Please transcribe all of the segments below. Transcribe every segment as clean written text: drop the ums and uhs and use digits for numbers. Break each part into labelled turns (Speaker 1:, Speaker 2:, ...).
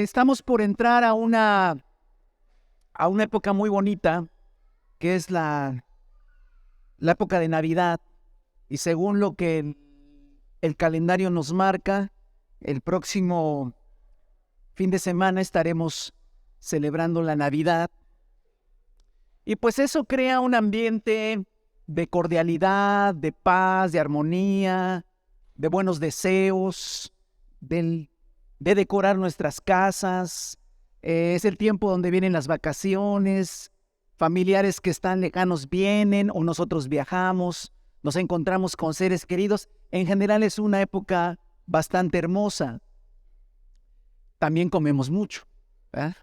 Speaker 1: Estamos por entrar a una época muy bonita, que es la época de Navidad. Y según lo que el calendario nos marca, el próximo fin de semana estaremos celebrando la Navidad. Y pues eso crea un ambiente de cordialidad, de paz, de armonía, de buenos deseos, de decorar nuestras casas. Es el tiempo donde vienen las vacaciones, familiares que están lejanos vienen o nosotros viajamos, nos encontramos con seres queridos. En general es una época bastante hermosa. También comemos mucho, ¿verdad?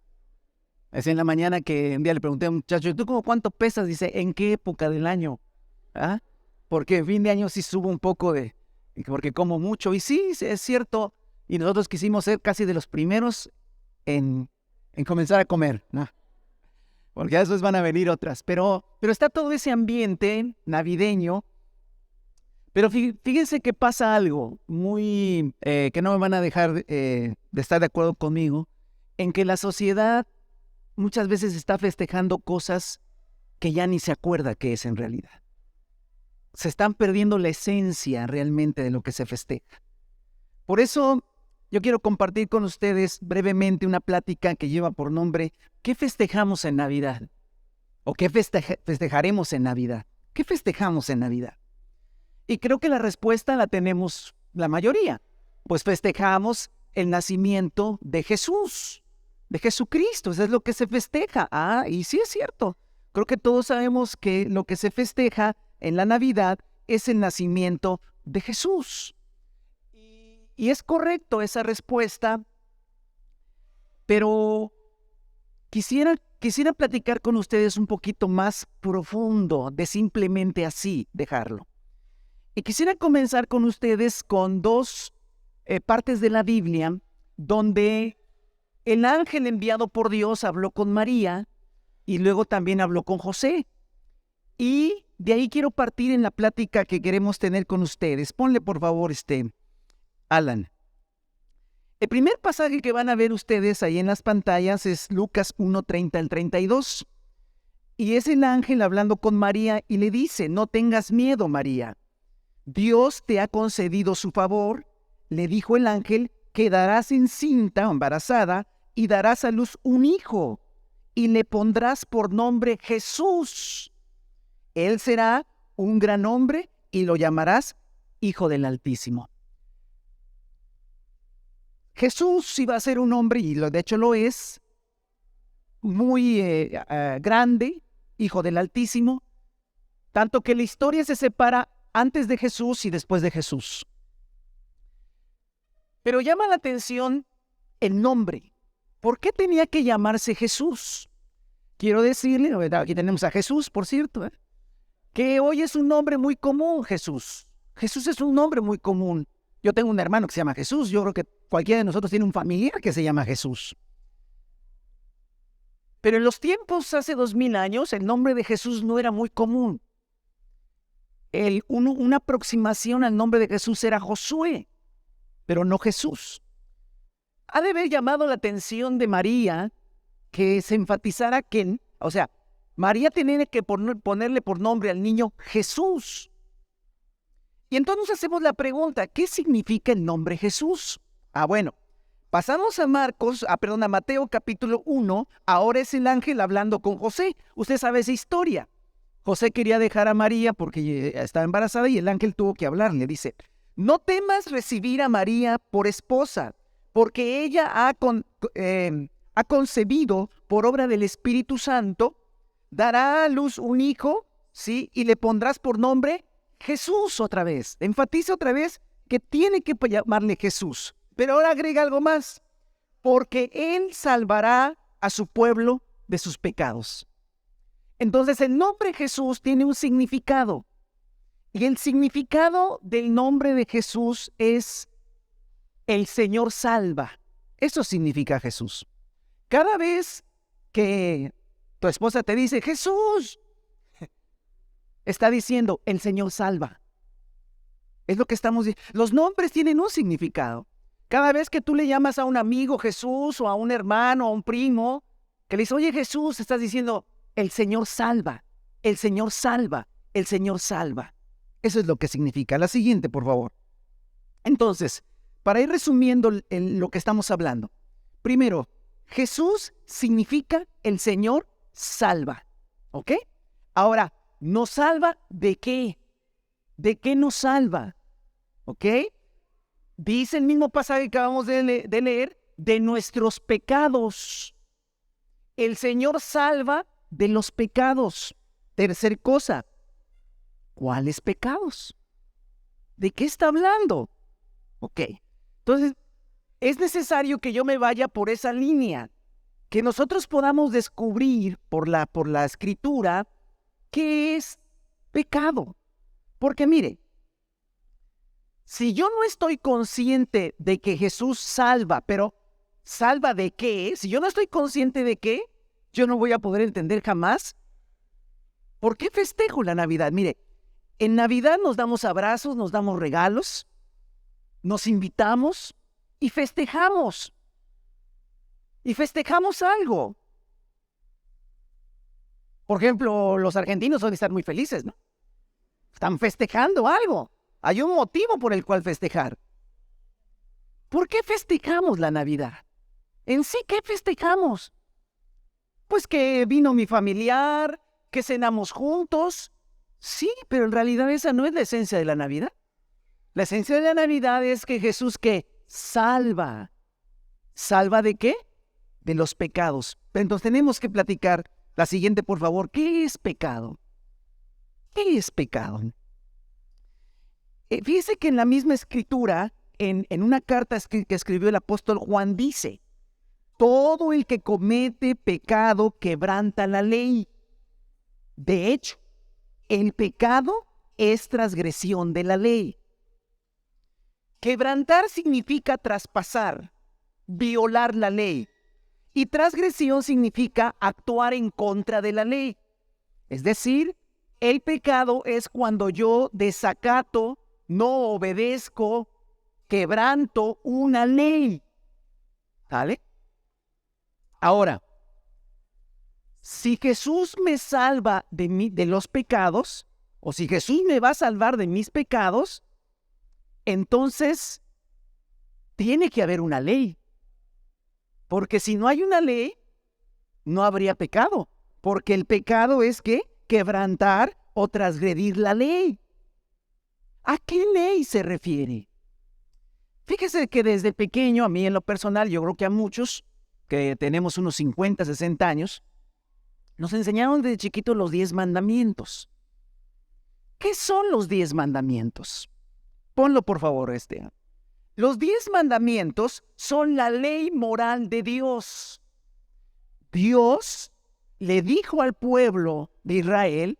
Speaker 1: Es en la mañana que un día le pregunté a un muchacho, ¿tú cómo cuánto pesas? Dice, ¿en qué época del año? ¿Ah? Porque fin de año sí subo un poco porque como mucho. Y sí, es cierto. Y nosotros quisimos ser casi de los primeros en comenzar a comer, ¿no? Porque ya después van a venir otras. Pero está todo ese ambiente navideño. Pero fíjense que pasa algo muy que no me van a dejar de estar de acuerdo conmigo, en que la sociedad muchas veces está festejando cosas que ya ni se acuerda qué es en realidad. Se están perdiendo la esencia realmente de lo que se festeja. Por eso yo quiero compartir con ustedes brevemente una plática que lleva por nombre ¿qué festejamos en Navidad? ¿O qué festejaremos en Navidad? ¿Qué festejamos en Navidad? Y creo que la respuesta la tenemos la mayoría. Pues festejamos el nacimiento de Jesús, de Jesucristo. Eso es lo que se festeja. Y sí es cierto. Creo que todos sabemos que lo que se festeja en la Navidad es el nacimiento de Jesús. Y es correcto esa respuesta, pero quisiera platicar con ustedes un poquito más profundo de simplemente así dejarlo. Y quisiera comenzar con ustedes con dos partes de la Biblia donde el ángel enviado por Dios habló con María y luego también habló con José. Y de ahí quiero partir en la plática que queremos tener con ustedes. Ponle por favor Alan. El primer pasaje que van a ver ustedes ahí en las pantallas es Lucas 1:30 al 32. Y es el ángel hablando con María y le dice, no tengas miedo, María. Dios te ha concedido su favor, le dijo el ángel, quedarás encinta o embarazada y darás a luz un hijo y le pondrás por nombre Jesús. Él será un gran hombre y lo llamarás Hijo del Altísimo. Jesús iba a ser un hombre, y de hecho lo es, muy grande, Hijo del Altísimo, tanto que la historia se separa antes de Jesús y después de Jesús. Pero llama la atención el nombre. ¿Por qué tenía que llamarse Jesús? Quiero decirle, aquí tenemos a Jesús, por cierto, que hoy es un nombre muy común, Jesús. Jesús es un nombre muy común. Yo tengo un hermano que se llama Jesús. Yo creo que cualquiera de nosotros tiene un familiar que se llama Jesús. Pero en los tiempos, hace 2000 años, el nombre de Jesús no era muy común. Una aproximación al nombre de Jesús era Josué, pero no Jesús. Ha de haber llamado la atención de María que se enfatizara que, María tenía que ponerle por nombre al niño Jesús. Y entonces nos hacemos la pregunta, ¿qué significa el nombre Jesús? Bueno, pasamos a Mateo capítulo 1, ahora es el ángel hablando con José. Usted sabe esa historia. José quería dejar a María porque estaba embarazada y el ángel tuvo que hablarle. Dice, no temas recibir a María por esposa, porque ella ha concebido por obra del Espíritu Santo, dará a luz un hijo, ¿sí? Y le pondrás por nombre Jesús otra vez. Enfatiza otra vez que tiene que llamarle Jesús. Pero ahora agrega algo más, porque Él salvará a su pueblo de sus pecados. Entonces el nombre Jesús tiene un significado. Y el significado del nombre de Jesús es el Señor salva. Eso significa Jesús. Cada vez que tu esposa te dice Jesús, está diciendo el Señor salva. Es lo que estamos diciendo. Los nombres tienen un significado. Cada vez que tú le llamas a un amigo Jesús o a un hermano o a un primo, que le dices, oye Jesús, estás diciendo, el Señor salva, el Señor salva, el Señor salva. Eso es lo que significa. La siguiente, por favor. Entonces, para ir resumiendo lo que estamos hablando. Primero, Jesús significa el Señor salva. ¿Ok? Ahora, ¿nos salva de qué? ¿De qué nos salva? ¿Ok? Dice el mismo pasaje que acabamos de leer, de nuestros pecados. El Señor salva de los pecados. Tercer cosa, ¿cuáles pecados? ¿De qué está hablando? Ok, entonces es necesario que yo me vaya por esa línea, que nosotros podamos descubrir por la Escritura qué es pecado. Porque mire, si yo no estoy consciente de que Jesús salva, pero ¿salva de qué? Si yo no estoy consciente de qué, yo no voy a poder entender jamás por qué festejo la Navidad. Mire, en Navidad nos damos abrazos, nos damos regalos, nos invitamos y festejamos. Y festejamos algo. Por ejemplo, los argentinos suelen estar muy felices, ¿no? Están festejando algo. Hay un motivo por el cual festejar. ¿Por qué festejamos la Navidad? En sí, ¿qué festejamos? Pues que vino mi familiar, que cenamos juntos. Sí, pero en realidad esa no es la esencia de la Navidad. La esencia de la Navidad es que Jesús que salva. ¿Salva de qué? De los pecados. Entonces tenemos que platicar la siguiente, por favor. ¿Qué es pecado? ¿Qué es pecado? Fíjese que en la misma escritura, en una carta que escribió el apóstol Juan, dice, todo el que comete pecado quebranta la ley. De hecho, el pecado es transgresión de la ley. Quebrantar significa traspasar, violar la ley. Y transgresión significa actuar en contra de la ley. Es decir, el pecado es cuando yo desacato, no obedezco, quebranto una ley. ¿Vale? Ahora, si Jesús me salva de los pecados, o si Jesús me va a salvar de mis pecados, entonces tiene que haber una ley. Porque si no hay una ley, no habría pecado. Porque el pecado es que quebrantar o transgredir la ley. ¿A qué ley se refiere? Fíjese que desde pequeño, a mí en lo personal, yo creo que a muchos que tenemos unos 50, 60 años, nos enseñaron desde chiquitos los 10 mandamientos. ¿Qué son los 10 mandamientos? Ponlo por favor, Esteban. Los 10 mandamientos son la ley moral de Dios. Dios le dijo al pueblo de Israel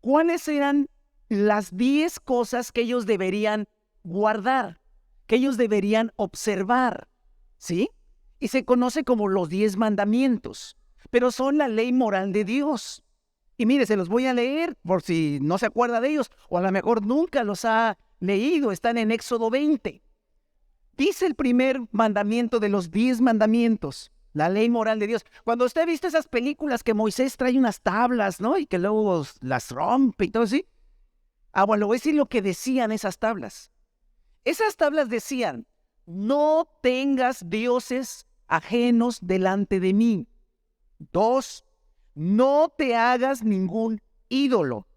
Speaker 1: cuáles eran las 10 cosas que ellos deberían guardar, que ellos deberían observar, ¿sí? Y se conoce como los 10 mandamientos, pero son la ley moral de Dios. Y mire, se los voy a leer por si no se acuerda de ellos, o a lo mejor nunca los ha leído, están en Éxodo 20. Dice el primer mandamiento de los 10 mandamientos, la ley moral de Dios. Cuando usted ha visto esas películas que Moisés trae unas tablas, ¿no? Y que luego las rompe y todo así. Bueno, le voy a decir lo que decían esas tablas. Esas tablas decían, no tengas dioses ajenos delante de mí. 2, no te hagas ningún ídolo.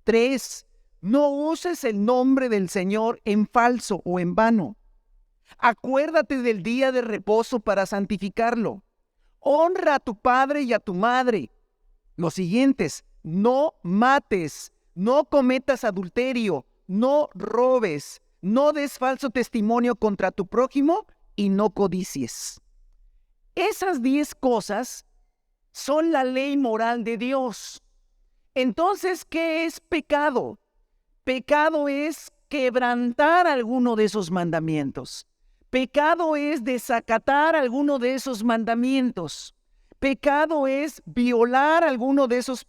Speaker 1: 3, no uses el nombre del Señor en falso o en vano. Acuérdate del día de reposo para santificarlo. Honra a tu padre y a tu madre. Los siguientes, no mates, no cometas adulterio, no robes, no des falso testimonio contra tu prójimo y no codicies. Esas 10 cosas son la ley moral de Dios. Entonces, ¿qué es pecado? Pecado es quebrantar alguno de esos mandamientos. Pecado es desacatar alguno de esos mandamientos. Pecado es violar alguno de esos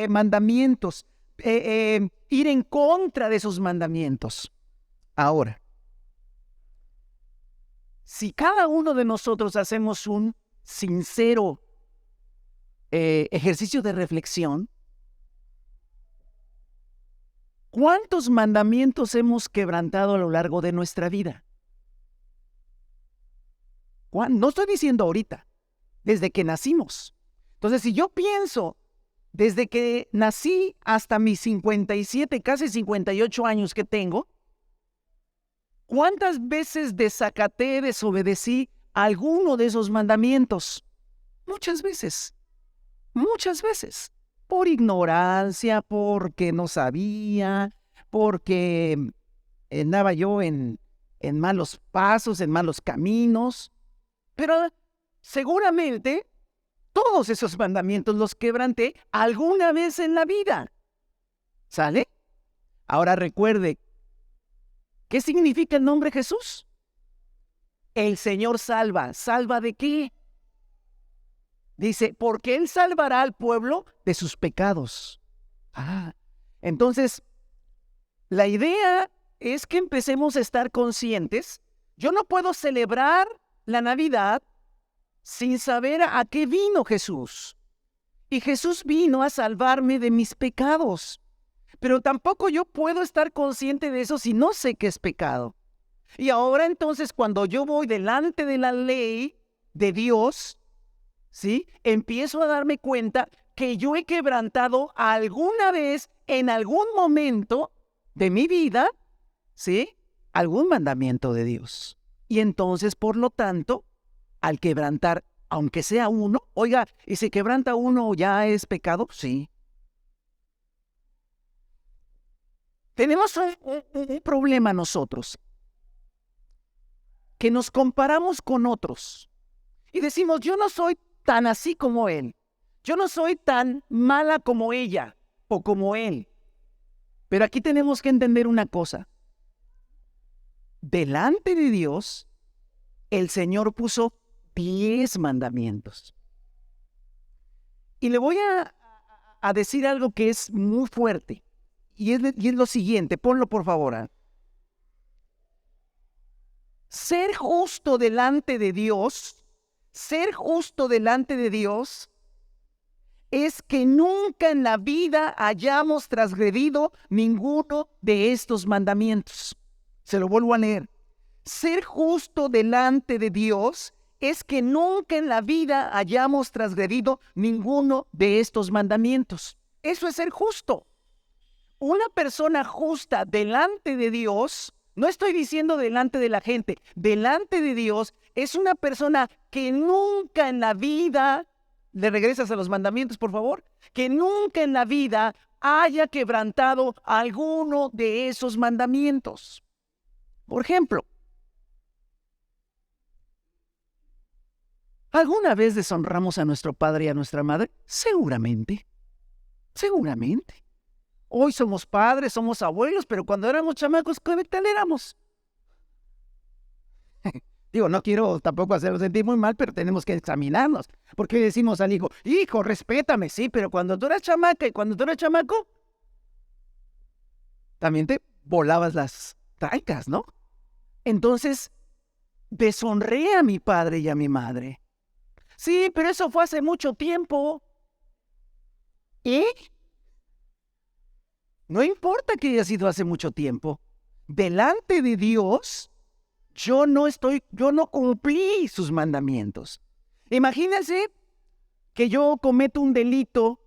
Speaker 1: mandamientos, ir en contra de esos mandamientos. Ahora, si cada uno de nosotros hacemos un sincero ejercicio de reflexión, ¿cuántos mandamientos hemos quebrantado a lo largo de nuestra vida? No estoy diciendo ahorita, desde que nacimos. Entonces, si yo pienso desde que nací hasta mis 57, casi 58 años que tengo, ¿cuántas veces desacaté, desobedecí alguno de esos mandamientos? Muchas veces, por ignorancia, porque no sabía, porque andaba yo en malos pasos, en malos caminos, pero seguramente todos esos mandamientos los quebranté alguna vez en la vida. ¿Sale? Ahora recuerde, ¿qué significa el nombre Jesús? El Señor salva. ¿Salva de qué? Dice, porque Él salvará al pueblo de sus pecados. Entonces, la idea es que empecemos a estar conscientes. Yo no puedo celebrar la Navidad sin saber a qué vino Jesús. Y Jesús vino a salvarme de mis pecados. Pero tampoco yo puedo estar consciente de eso si no sé qué es pecado. Y ahora entonces cuando yo voy delante de la ley de Dios, ¿sí? Empiezo a darme cuenta que yo he quebrantado alguna vez, en algún momento de mi vida, ¿sí? Algún mandamiento de Dios. Y entonces, por lo tanto, al quebrantar, aunque sea uno, oiga, ¿y si quebranta uno ya es pecado? Sí. Tenemos un problema nosotros, que nos comparamos con otros y decimos, yo no soy tan así como él, yo no soy tan mala como ella o como él. Pero aquí tenemos que entender una cosa. Delante de Dios, el Señor puso 10 mandamientos. Y le voy a decir algo que es muy fuerte. Y es lo siguiente, ponlo por favor. Ser justo delante de Dios, es que nunca en la vida hayamos transgredido ninguno de estos mandamientos. Se lo vuelvo a leer. Ser justo delante de Dios es que nunca en la vida hayamos transgredido ninguno de estos mandamientos. Eso es ser justo. Una persona justa delante de Dios, no estoy diciendo delante de la gente, delante de Dios es una persona que nunca en la vida, le regresas a los mandamientos por favor, que nunca en la vida haya quebrantado alguno de esos mandamientos. Por ejemplo, ¿alguna vez deshonramos a nuestro padre y a nuestra madre? Seguramente. Hoy somos padres, somos abuelos, pero cuando éramos chamacos, ¿qué tal éramos? Digo, no quiero tampoco hacerlo sentir muy mal, pero tenemos que examinarnos. Porque decimos al hijo, hijo, respétame, sí, pero cuando tú eras chamaca y cuando tú eras chamaco, también te volabas las trancas, ¿no? Entonces, deshonré a mi padre y a mi madre. Sí, pero eso fue hace mucho tiempo. ¿Y? No importa que haya sido hace mucho tiempo. Delante de Dios, yo no cumplí sus mandamientos. Imagínense que yo cometo un delito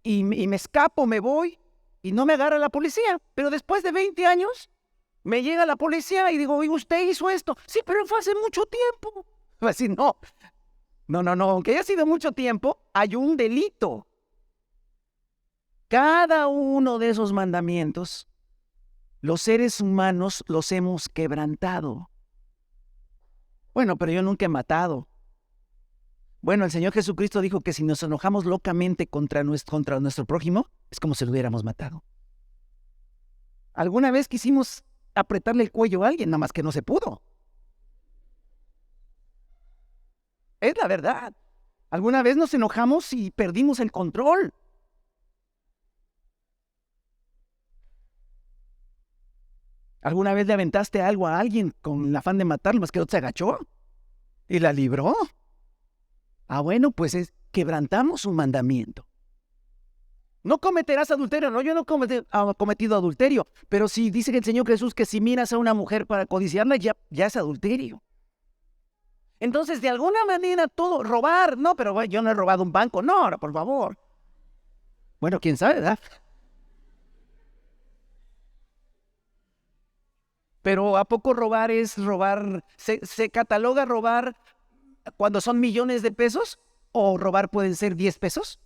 Speaker 1: y me escapo, me voy y no me agarra la policía. Pero después de 20 años, me llega la policía y digo, oye, usted hizo esto. Sí, pero fue hace mucho tiempo. Va a decir, no, aunque haya sido mucho tiempo, hay un delito. Cada uno de esos mandamientos, los seres humanos los hemos quebrantado. Bueno, pero yo nunca he matado. Bueno, el Señor Jesucristo dijo que si nos enojamos locamente contra nuestro prójimo, es como si lo hubiéramos matado. ¿Alguna vez quisimos apretarle el cuello a alguien, nada más que no se pudo? Es la verdad. ¿Alguna vez nos enojamos y perdimos el control? ¿Alguna vez le aventaste algo a alguien con el afán de matarlo, más que otro se agachó y la libró? Bueno, pues quebrantamos un mandamiento. No cometerás adulterio. No, yo no he cometido adulterio. Pero si dice el Señor Jesús que si miras a una mujer para codiciarla, ya es adulterio. Entonces, de alguna manera, todo, robar, no, pero bueno, yo no he robado un banco. No, por favor. Bueno, quién sabe, ¿verdad? Pero ¿a poco robar es robar? ¿Se cataloga robar cuando son millones de pesos? ¿O robar pueden ser 10 pesos?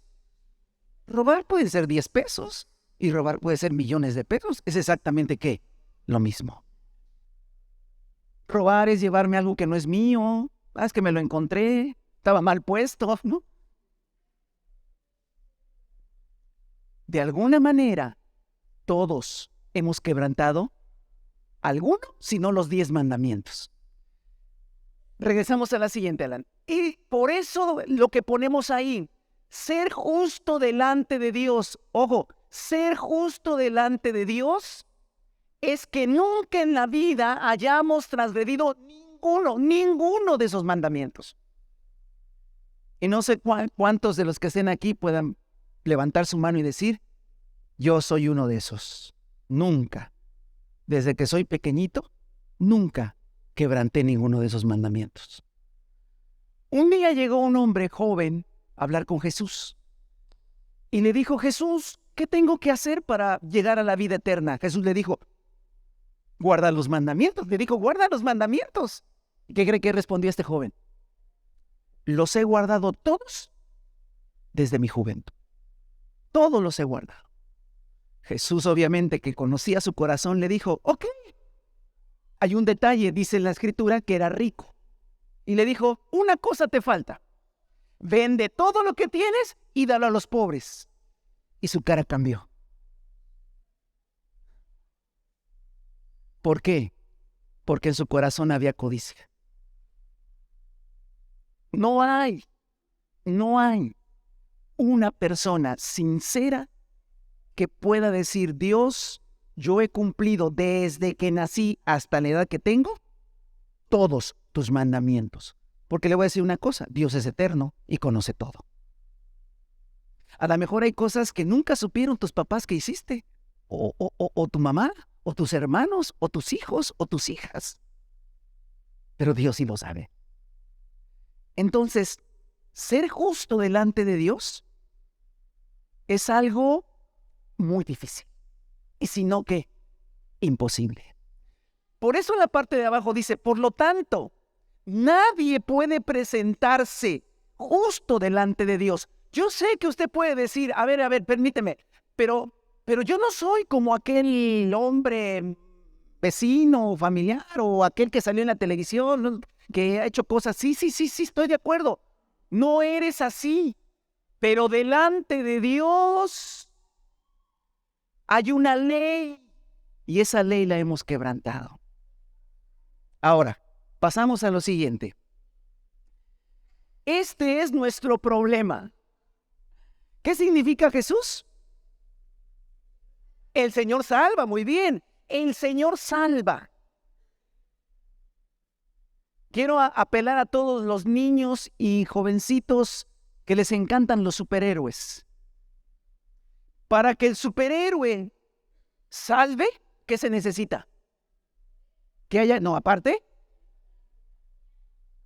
Speaker 1: Robar pueden ser 10 pesos y robar puede ser millones de pesos. Es exactamente ¿qué? Lo mismo. Robar es llevarme algo que no es mío. Es que me lo encontré. Estaba mal puesto, ¿no? De alguna manera, todos hemos quebrantado alguno, si no los 10 mandamientos. Regresamos a la siguiente, Alan. Y por eso lo que ponemos ahí, ser justo delante de Dios. Ojo, ser justo delante de Dios es que nunca en la vida hayamos transgredido ninguno de esos mandamientos. Y no sé cuántos de los que estén aquí puedan levantar su mano y decir, yo soy uno de esos. Nunca, desde que soy pequeñito, nunca quebranté ninguno de esos mandamientos. Un día llegó un hombre joven a hablar con Jesús y le dijo, Jesús, ¿qué tengo que hacer para llegar a la vida eterna? Jesús le dijo, guarda los mandamientos. Le dijo, guarda los mandamientos. ¿Y qué cree que respondió este joven? Los he guardado todos desde mi juventud. Todos los he guardado. Jesús, obviamente, que conocía su corazón, le dijo, ok. Hay un detalle, dice en la Escritura, que era rico. Y le dijo, una cosa te falta. Vende todo lo que tienes y dalo a los pobres. Y su cara cambió. ¿Por qué? Porque en su corazón había codicia. No hay una persona sincera que pueda decir, Dios, yo he cumplido desde que nací hasta la edad que tengo todos tus mandamientos. Porque le voy a decir una cosa, Dios es eterno y conoce todo. A lo mejor hay cosas que nunca supieron tus papás que hiciste, o tu mamá, o tus hermanos, o tus hijos, o tus hijas. Pero Dios sí lo sabe. Entonces, ser justo delante de Dios es algo muy difícil. Y si no, ¿qué? Imposible. Por eso en la parte de abajo dice, por lo tanto, nadie puede presentarse justo delante de Dios. Yo sé que usted puede decir, a ver, permíteme, pero yo no soy como aquel hombre vecino o familiar o aquel que salió en la televisión, ¿no?, que ha hecho cosas. Sí, estoy de acuerdo. No eres así, pero delante de Dios hay una ley y esa ley la hemos quebrantado. Ahora, pasamos a lo siguiente. Este es nuestro problema. ¿Qué significa Jesús? El Señor salva, muy bien. El Señor salva. Quiero apelar a todos los niños y jovencitos que les encantan los superhéroes. Para que el superhéroe salve, ¿qué se necesita? Que haya, no, aparte,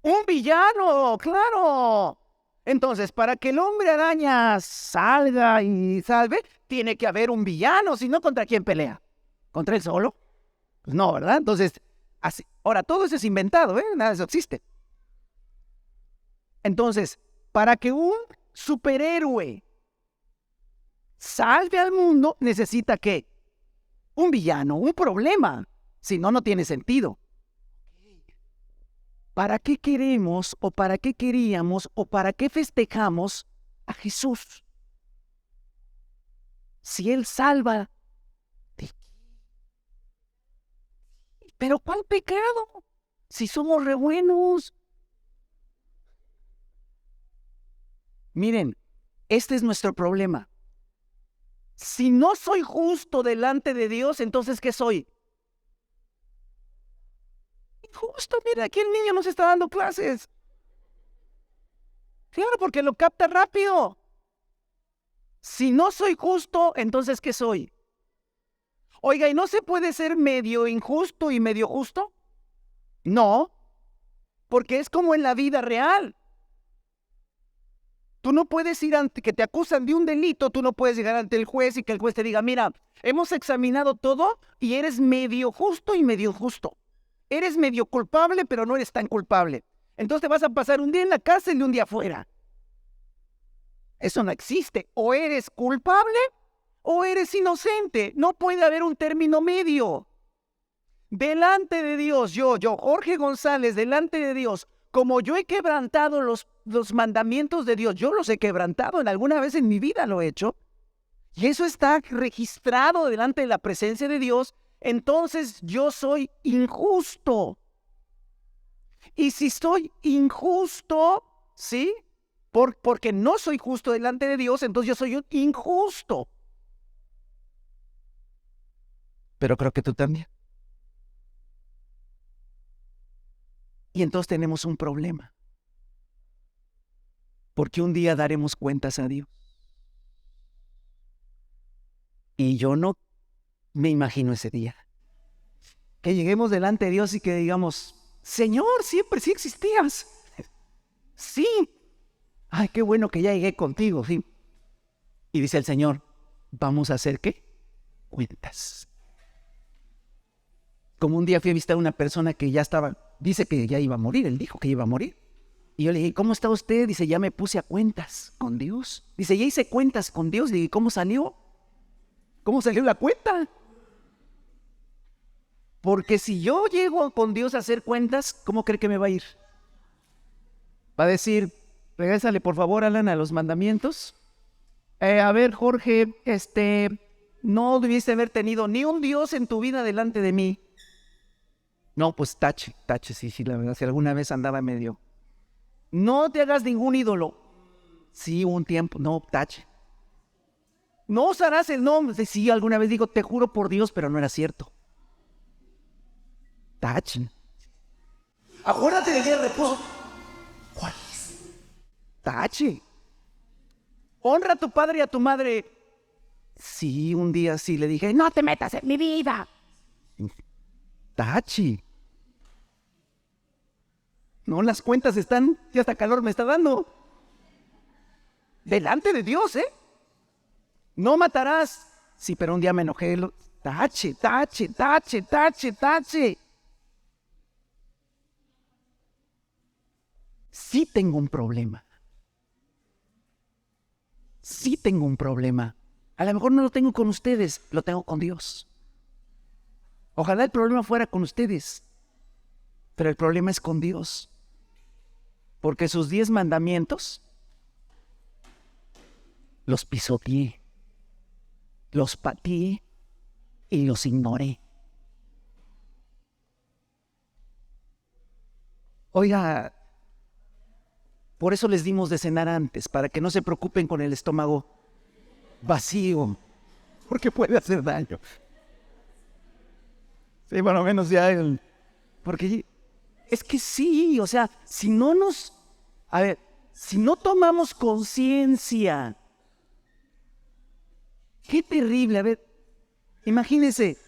Speaker 1: un villano, claro. Entonces, para que el hombre araña salga y salve, tiene que haber un villano, si no, ¿contra quién pelea? ¿Contra él solo? Pues no, ¿verdad? Entonces, así. Ahora, todo eso es inventado, nada de eso existe. Entonces, para que un superhéroe salve al mundo, necesita ¿qué? Un villano, un problema. Si no, no tiene sentido. ¿Para qué queremos o para qué queríamos o para qué festejamos a Jesús? Si Él salva, ¿de qué? ¿Pero cuál pecado? Si somos re buenos. Miren, este es nuestro problema. Si no soy justo delante de Dios, entonces ¿qué soy? Justo, mira, aquí el niño nos está dando clases. Claro, porque lo capta rápido. Si no soy justo, entonces ¿qué soy? Oiga, ¿y no se puede ser medio injusto y medio justo? No, porque es como en la vida real. Tú no puedes ir ante que te acusan de un delito, tú no puedes llegar ante el juez y que el juez te diga, mira, hemos examinado todo y eres medio justo y medio justo. Eres medio culpable, pero no eres tan culpable. Entonces te vas a pasar un día en la cárcel y un día afuera. Eso no existe. O eres culpable o eres inocente. No puede haber un término medio. Delante de Dios, yo, Jorge González, delante de Dios, como yo he quebrantado los mandamientos de Dios, yo los he quebrantado, en alguna vez en mi vida lo he hecho, y eso está registrado delante de la presencia de Dios, entonces yo soy injusto. Y si soy injusto, ¿sí? Porque no soy justo delante de Dios, entonces yo soy un injusto. Pero creo que tú también. Y entonces tenemos un problema. Porque un día daremos cuentas a Dios. Y yo no me imagino ese día. Que lleguemos delante de Dios y que digamos, Señor, siempre sí existías. Sí. Ay, qué bueno que ya llegué contigo, sí. Y dice el Señor, ¿vamos a hacer qué? Cuentas. Como un día fui a visitar a una persona que ya estaba, dice que ya iba a morir, él dijo que iba a morir. Y yo le dije, ¿cómo está usted? Dice, ya me puse a cuentas con Dios. Dice, ya hice cuentas con Dios. Le dije, ¿cómo salió? ¿Cómo salió la cuenta? Porque si yo llego con Dios a hacer cuentas, ¿cómo cree que me va a ir? Va a decir, regrésale por favor, Alan, a los mandamientos. A ver, Jorge, no debiste haber tenido ni un Dios en tu vida delante de mí. No, pues tache, sí, la verdad, si alguna vez andaba medio. No te hagas ningún ídolo. Sí, un tiempo, no, tache. No usarás el nombre. Sí, alguna vez digo, te juro por Dios, pero no era cierto. Tache. Acuérdate del día de reposo. ¿Cuál es? Tache. Honra a tu padre y a tu madre. Sí, un día sí le dije, no te metas en mi vida. Tache. No, las cuentas están, ya hasta calor me está dando. Delante de Dios, ¿eh? No matarás. Sí, pero un día me enojé. Tache. Sí tengo un problema. Sí tengo un problema. A lo mejor no lo tengo con ustedes, lo tengo con Dios. Ojalá el problema fuera con ustedes, pero el problema es con Dios. Porque sus 10 mandamientos los pisoteé, los pateé y los ignoré. Oiga, por eso les dimos de cenar antes, para que no se preocupen con el estómago vacío, porque puede hacer daño. Sí, bueno, menos ya porque es que sí, o sea, si no tomamos conciencia, qué terrible. A ver, imagínense,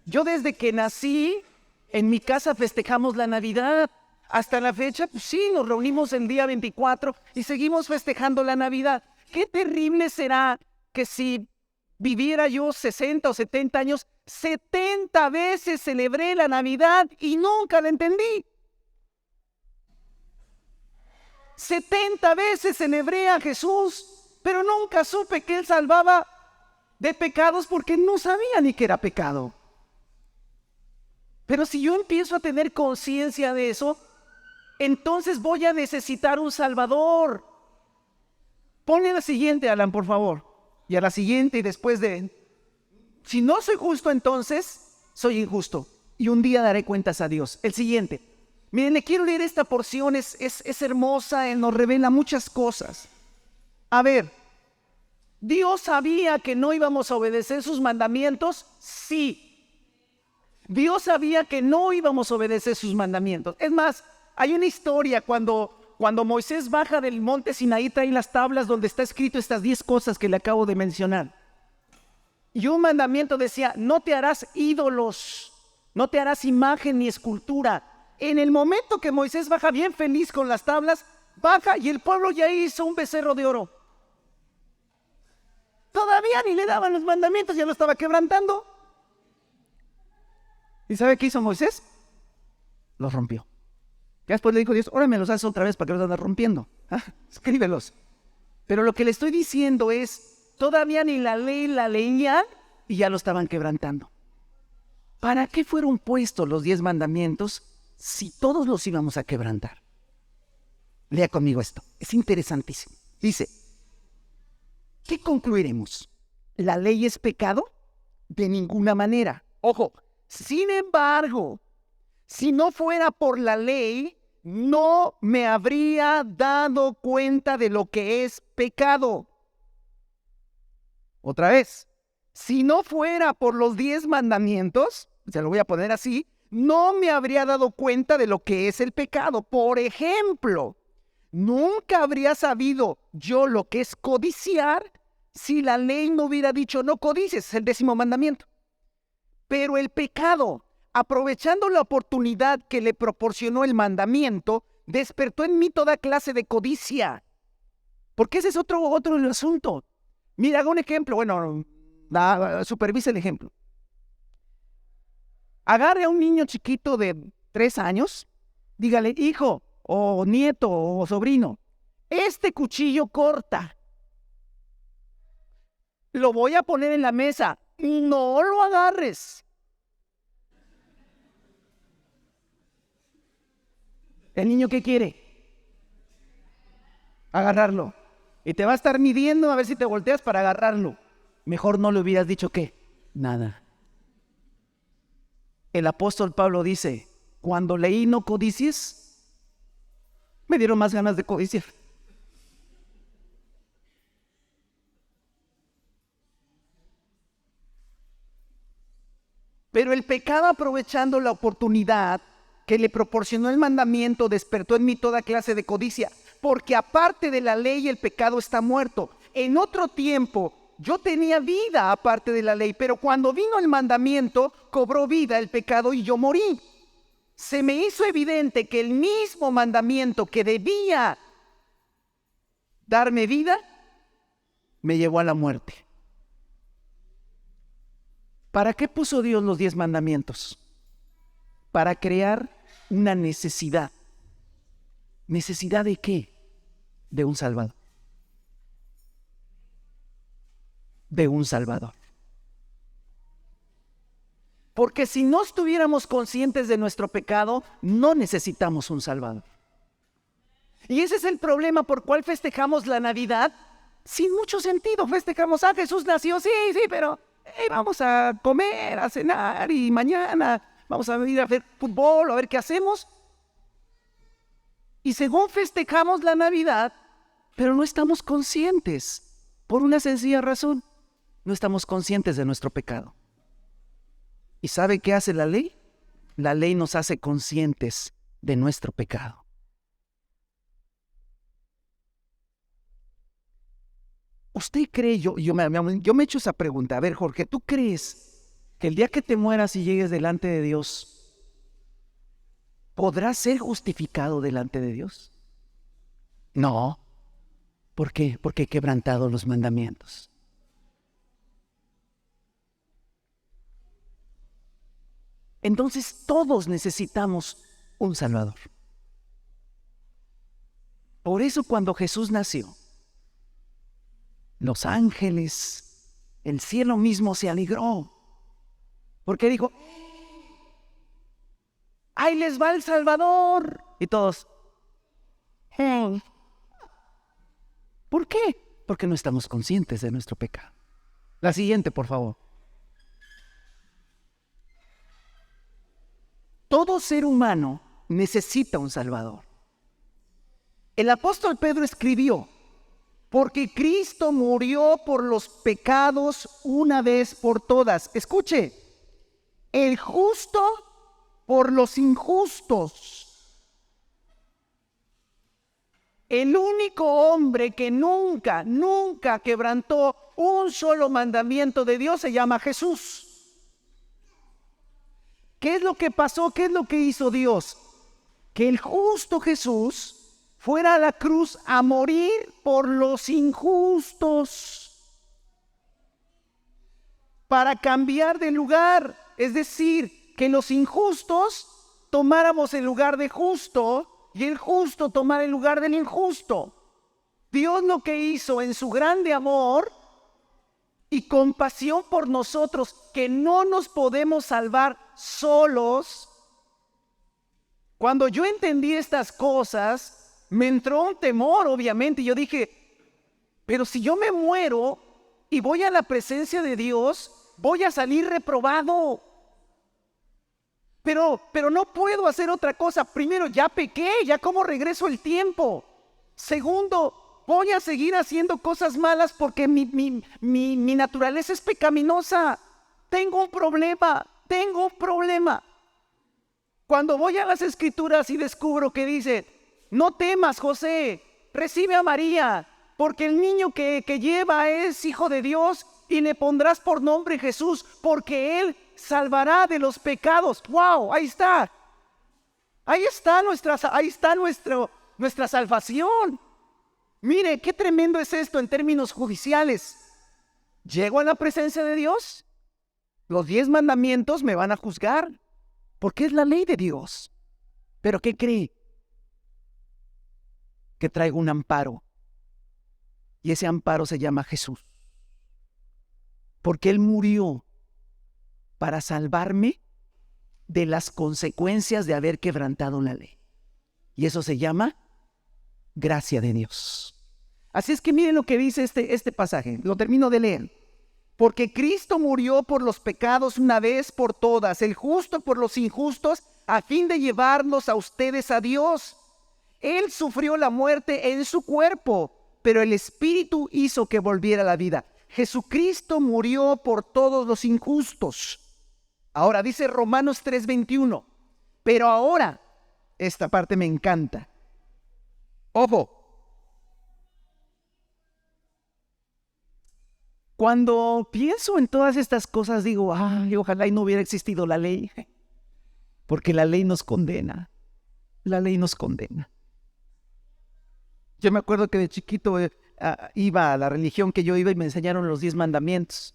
Speaker 1: yo desde que nací, en mi casa festejamos la Navidad. Hasta la fecha, pues sí, nos reunimos el día 24 y seguimos festejando la Navidad. Qué terrible será que si viviera yo 60 o 70 años, 70 veces celebré la Navidad y nunca la entendí. 70 veces celebré a Jesús, pero nunca supe que Él salvaba de pecados porque no sabía ni que era pecado. Pero si yo empiezo a tener conciencia de eso, entonces voy a necesitar un Salvador. Ponle la siguiente, Alan, por favor. Y a la siguiente y después de... Si no soy justo, entonces soy injusto. Y un día daré cuentas a Dios. El siguiente. Miren, le quiero leer esta porción. Es hermosa, nos revela muchas cosas. A ver, ¿Dios sabía que no íbamos a obedecer sus mandamientos? Sí. Dios sabía que no íbamos a obedecer sus mandamientos. Es más, hay una historia cuando Moisés baja del monte Sinaí, trae las tablas donde está escrito estas 10 cosas que le acabo de mencionar. Y un mandamiento decía: no te harás ídolos, no te harás imagen ni escultura. En el momento que Moisés baja bien feliz con las tablas, baja y el pueblo ya hizo un becerro de oro. Todavía ni le daban los mandamientos, ya lo estaba quebrantando. ¿Y sabe qué hizo Moisés? Los rompió. Ya después le dijo Dios: ahora me los haces otra vez para que los andas rompiendo. Escríbelos. Pero lo que le estoy diciendo es, todavía ni la ley la leían y ya lo estaban quebrantando. ¿Para qué fueron puestos los 10 mandamientos si todos los íbamos a quebrantar? Lea conmigo esto, es interesantísimo. Dice: ¿qué concluiremos? ¿La ley es pecado? De ninguna manera. Ojo, sin embargo, si no fuera por la ley, no me habría dado cuenta de lo que es pecado. Otra vez, si no fuera por los 10 mandamientos, se lo voy a poner así, no me habría dado cuenta de lo que es el pecado. Por ejemplo, nunca habría sabido yo lo que es codiciar si la ley no hubiera dicho no codicies, es el 10º mandamiento. Pero el pecado, aprovechando la oportunidad que le proporcionó el mandamiento, despertó en mí toda clase de codicia. Porque ese es otro asunto. Mira, haga un ejemplo. Bueno, supervisa el ejemplo. Agarre a un niño chiquito de 3 años, dígale: hijo, o nieto, o sobrino, este cuchillo corta. Lo voy a poner en la mesa. No lo agarres. ¿El niño qué quiere? Agarrarlo. Y te va a estar midiendo a ver si te volteas para agarrarlo. Mejor no le hubieras dicho ¿qué? Nada. El apóstol Pablo dice: cuando leí no codicies, me dieron más ganas de codiciar. Pero el pecado, aprovechando la oportunidad que le proporcionó el mandamiento, despertó en mí toda clase de codicia, porque aparte de la ley el pecado está muerto. En otro tiempo yo tenía vida aparte de la ley, pero cuando vino el mandamiento cobró vida el pecado y yo morí. Se me hizo evidente que el mismo mandamiento que debía darme vida me llevó a la muerte. ¿Para qué puso Dios los 10 mandamientos? Para crear una necesidad. ¿Necesidad de qué? De un Salvador. De un Salvador. Porque si no estuviéramos conscientes de nuestro pecado, no necesitamos un Salvador. Y ese es el problema por cual festejamos la Navidad sin mucho sentido. Festejamos: Jesús nació, sí, pero vamos a comer, a cenar, y mañana vamos a ir a ver fútbol, a ver qué hacemos. Y según festejamos la Navidad, pero no estamos conscientes, por una sencilla razón: no estamos conscientes de nuestro pecado. ¿Y sabe qué hace la ley? La ley nos hace conscientes de nuestro pecado. ¿Usted cree? Yo me he hecho esa pregunta. A ver, Jorge, ¿tú crees que el día que te mueras y llegues delante de Dios, podrás ser justificado delante de Dios? No. ¿Por qué? Porque he quebrantado los mandamientos. Entonces todos necesitamos un Salvador. Por eso cuando Jesús nació, los ángeles, el cielo mismo se alegró. Porque dijo: ¡ahí les va el Salvador! Y todos: ¿por qué? Porque no estamos conscientes de nuestro pecado. La siguiente, por favor. Todo ser humano necesita un Salvador. El apóstol Pedro escribió: porque Cristo murió por los pecados una vez por todas. Escuche, el justo por los injustos. El único hombre que nunca quebrantó un solo mandamiento de Dios se llama Jesús. ¿Qué es lo que pasó? ¿Qué es lo que hizo Dios? Que el justo Jesús fuera a la cruz a morir por los injustos, para cambiar de lugar. Es decir, que los injustos tomáramos el lugar de justo y el justo tomara el lugar del injusto. Dios lo que hizo en su grande amor y compasión por nosotros, que no nos podemos salvar solos. Cuando yo entendí estas cosas, me entró un temor, obviamente. Yo dije, pero si yo me muero y voy a la presencia de Dios, voy a salir reprobado. Pero no puedo hacer otra cosa. Primero, ya pequé, ya cómo regreso el tiempo. Segundo, voy a seguir haciendo cosas malas porque mi naturaleza es pecaminosa. Tengo un problema. Cuando voy a las Escrituras y descubro que dice, no temas, José, recibe a María, porque el niño que lleva es hijo de Dios y le pondrás por nombre Jesús, porque él salvará de los pecados. ¡Wow! Ahí está. Ahí está nuestra salvación. Mire, qué tremendo es esto en términos judiciales. Llego a la presencia de Dios, los 10 mandamientos me van a juzgar, porque es la ley de Dios. ¿Pero qué cree? Que traigo un amparo. Y ese amparo se llama Jesús. Porque Él murió para salvarme de las consecuencias de haber quebrantado la ley. Y eso se llama gracia de Dios. Así es que miren lo que dice este pasaje. Lo termino de leer. Porque Cristo murió por los pecados una vez por todas, el justo por los injustos, a fin de llevarlos a ustedes a Dios. Él sufrió la muerte en su cuerpo, pero el Espíritu hizo que volviera a la vida. Jesucristo murió por todos los injustos. Ahora dice Romanos 3:21, pero ahora, esta parte me encanta. Ojo, cuando pienso en todas estas cosas digo, ay, ojalá y no hubiera existido la ley, porque la ley nos condena. La ley nos condena. Yo me acuerdo que de chiquito iba a la religión que yo iba y me enseñaron los 10 mandamientos.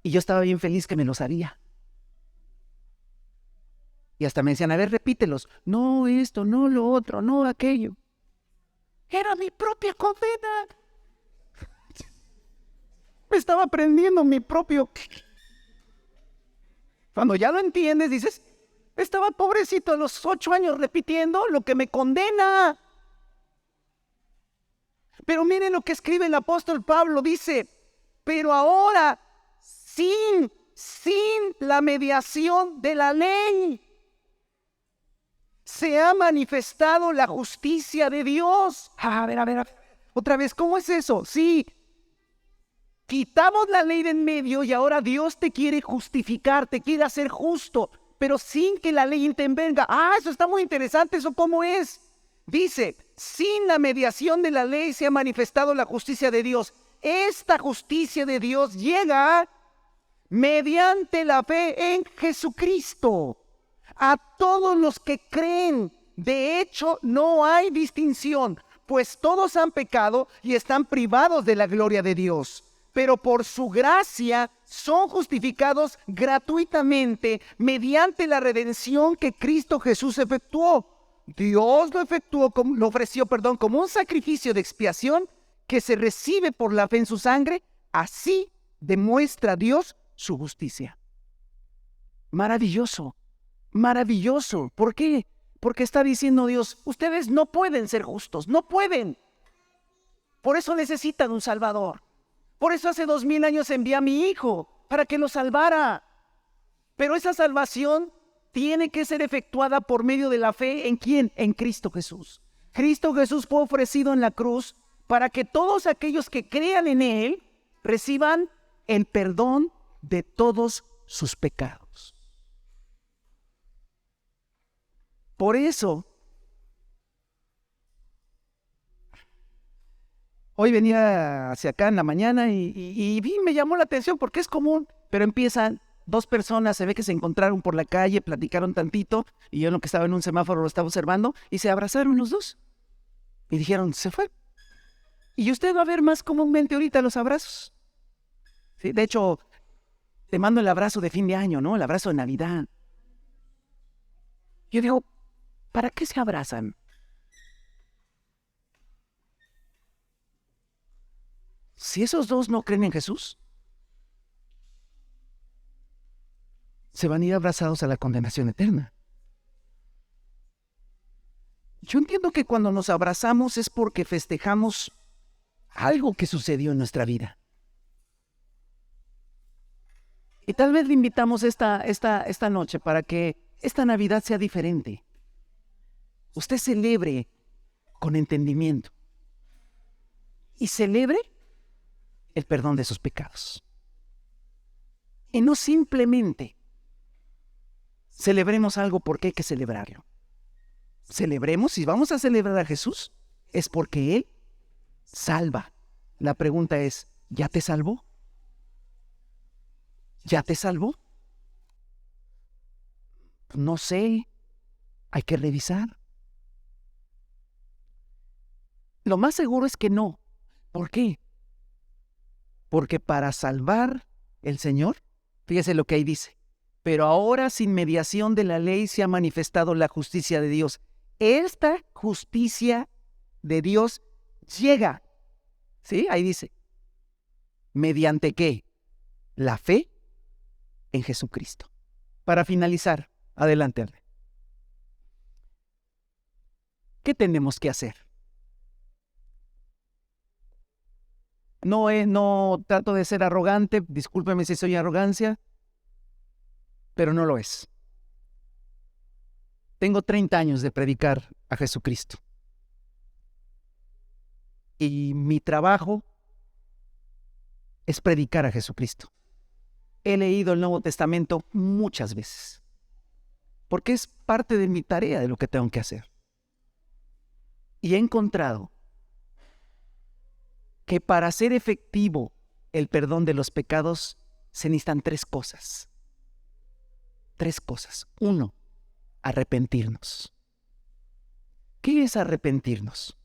Speaker 1: Y yo estaba bien feliz que me los haría. Y hasta me decían, a ver, repítelos. No esto, no lo otro, no aquello. Era mi propia condena. Me estaba aprendiendo mi propio... Cuando ya lo entiendes, dices, estaba pobrecito a los 8 años repitiendo lo que me condena. Pero miren lo que escribe el apóstol Pablo, dice, pero ahora sin la mediación de la ley, se ha manifestado la justicia de Dios. A ver, otra vez, ¿cómo es eso? Sí, quitamos la ley de en medio y ahora Dios te quiere justificar, te quiere hacer justo, pero sin que la ley intervenga. Eso está muy interesante, ¿eso cómo es? Dice, sin la mediación de la ley se ha manifestado la justicia de Dios. Esta justicia de Dios llega mediante la fe en Jesucristo a todos los que creen. De hecho, no hay distinción, pues todos han pecado y están privados de la gloria de Dios. Pero por su gracia son justificados gratuitamente mediante la redención que Cristo Jesús efectuó. Dios lo ofreció como un sacrificio de expiación que se recibe por la fe en su sangre. Así demuestra Dios su justicia. Maravilloso, maravilloso. ¿Por qué? Porque está diciendo Dios, ustedes no pueden ser justos, no pueden. Por eso necesitan un Salvador. Por eso hace 2000 años envié a mi Hijo para que lo salvara. Pero esa salvación tiene que ser efectuada por medio de la fe. ¿En quién? En Cristo Jesús. Cristo Jesús fue ofrecido en la cruz para que todos aquellos que crean en Él reciban el perdón de todos sus pecados. Por eso, hoy venía hacia acá en la mañana y me llamó la atención porque es común, pero empiezan dos personas, se ve que se encontraron por la calle, platicaron tantito, y yo en lo que estaba en un semáforo lo estaba observando, y se abrazaron los dos. Y dijeron, se fue. Y usted va a ver más comúnmente ahorita los abrazos. ¿Sí? De hecho, te mando el abrazo de fin de año, ¿no? El abrazo de Navidad. Yo digo, ¿para qué se abrazan? Si esos dos no creen en Jesús, se van a ir abrazados a la condenación eterna. Yo entiendo que cuando nos abrazamos es porque festejamos algo que sucedió en nuestra vida. Y tal vez le invitamos esta noche para que esta Navidad sea diferente. Usted celebre con entendimiento y celebre el perdón de sus pecados. Y no simplemente celebremos algo porque hay que celebrarlo. Celebremos, si vamos a celebrar a Jesús, es porque Él salva. La pregunta es, ¿ya te salvó? ¿Ya te salvó? No sé, hay que revisar. Lo más seguro es que no. ¿Por qué? Porque para salvar el Señor, fíjese lo que ahí dice, pero ahora sin mediación de la ley se ha manifestado la justicia de Dios. Esta justicia de Dios llega, ¿sí? Ahí dice, ¿mediante qué? La fe en Jesucristo. Para finalizar, adelante. ¿Qué tenemos que hacer? No trato de ser arrogante, discúlpeme si soy arrogancia, pero no lo es. Tengo 30 años de predicar a Jesucristo. Y mi trabajo es predicar a Jesucristo. He leído el Nuevo Testamento muchas veces, porque es parte de mi tarea, de lo que tengo que hacer. Y he encontrado que para hacer efectivo el perdón de los pecados se necesitan tres cosas. Tres cosas. Uno, arrepentirnos. ¿Qué es arrepentirnos?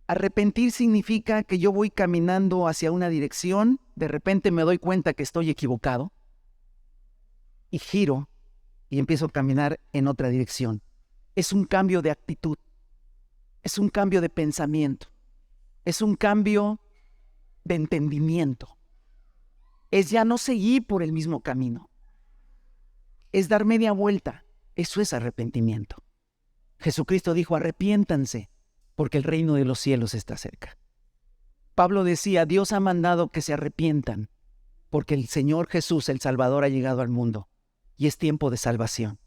Speaker 1: Arrepentir significa que yo voy caminando hacia una dirección, de repente me doy cuenta que estoy equivocado y giro y empiezo a caminar en otra dirección. Es un cambio de actitud, es un cambio de pensamiento, es un cambio de entendimiento. Es ya no seguir por el mismo camino, es dar media vuelta. Eso es arrepentimiento. Jesucristo dijo, arrepiéntanse, porque el reino de los cielos está cerca. Pablo decía, Dios ha mandado que se arrepientan, porque el Señor Jesús, el Salvador, ha llegado al mundo, y es tiempo de salvación,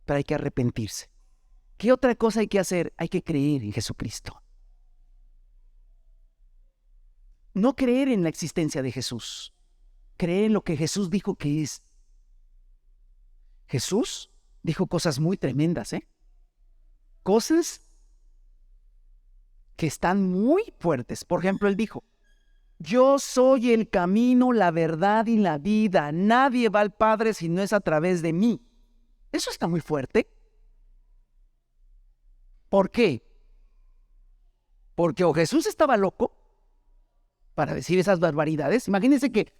Speaker 1: pero hay que arrepentirse. ¿Qué otra cosa hay que hacer? Hay que creer en Jesucristo. No creer en la existencia de Jesús, creer en lo que Jesús dijo que es. Jesús dijo cosas muy tremendas, cosas que están muy fuertes. Por ejemplo, Él dijo, yo soy el camino, la verdad y la vida. Nadie va al Padre si no es a través de mí. Eso está muy fuerte. ¿Por qué? Porque o Jesús estaba loco para decir esas barbaridades. Imagínense que,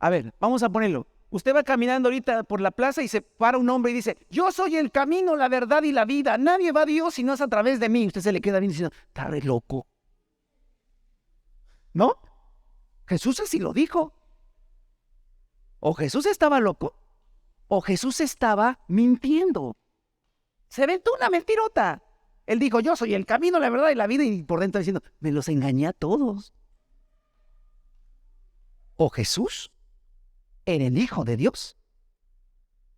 Speaker 1: a ver, vamos a ponerlo. Usted va caminando ahorita por la plaza y se para un hombre y dice, yo soy el camino, la verdad y la vida. Nadie va a Dios si no es a través de mí. Usted se le queda bien diciendo, está re loco. ¿No? Jesús así lo dijo. O Jesús estaba loco, o Jesús estaba mintiendo. Se aventó una mentirota. Él dijo, yo soy el camino, la verdad y la vida. Y por dentro diciendo, me los engañé a todos. O Jesús era el Hijo de Dios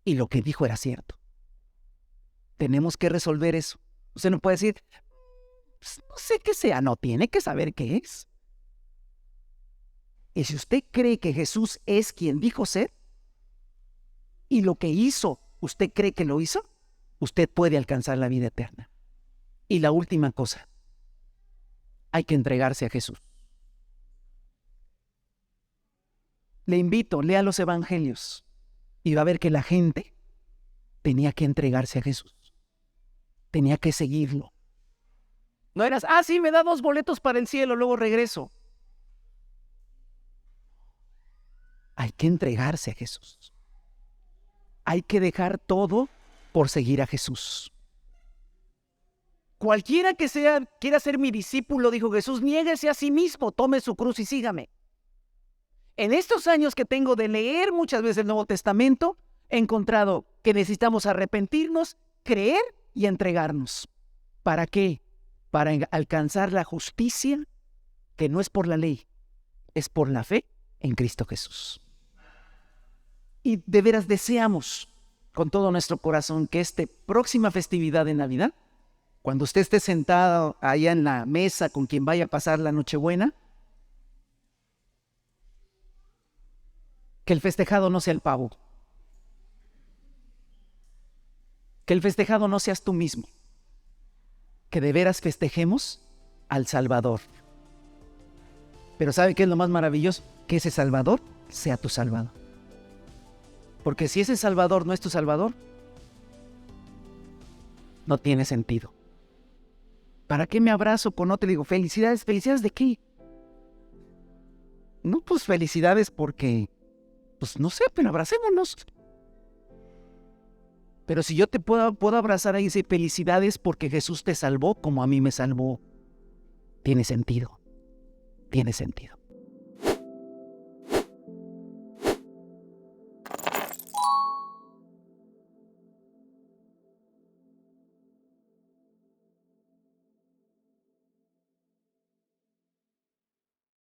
Speaker 1: y lo que dijo era cierto. Tenemos que resolver eso. Usted no puede decir, pues, no sé qué sea, no tiene que saber qué es. Y si usted cree que Jesús es quien dijo ser, y lo que hizo, usted cree que lo hizo, usted puede alcanzar la vida eterna. Y la última cosa, hay que entregarse a Jesús. Le invito, lea los evangelios y va a ver que la gente tenía que entregarse a Jesús. Tenía que seguirlo. No eras, sí, me da 2 boletos para el cielo, luego regreso. Hay que entregarse a Jesús. Hay que dejar todo por seguir a Jesús. Cualquiera que quiera ser mi discípulo, dijo Jesús, niéguese a sí mismo, tome su cruz y sígame. En estos años que tengo de leer muchas veces el Nuevo Testamento, he encontrado que necesitamos arrepentirnos, creer y entregarnos. ¿Para qué? Para alcanzar la justicia que no es por la ley, es por la fe en Cristo Jesús. Y de veras deseamos con todo nuestro corazón que esta próxima festividad de Navidad, cuando usted esté sentado allá en la mesa con quien vaya a pasar la Nochebuena, que el festejado no sea el pavo, que el festejado no seas tú mismo, que de veras festejemos al Salvador. Pero ¿sabe qué es lo más maravilloso? Que ese Salvador sea tu Salvador. Porque si ese Salvador no es tu Salvador, no tiene sentido. ¿Para qué me abrazo con otro? Le digo, felicidades, ¿felicidades de qué? No, pues felicidades porque, pues no sé, pero abracémonos. Pero si yo te puedo abrazar ahí y decir felicidades porque Jesús te salvó como a mí me salvó, tiene sentido. Tiene sentido.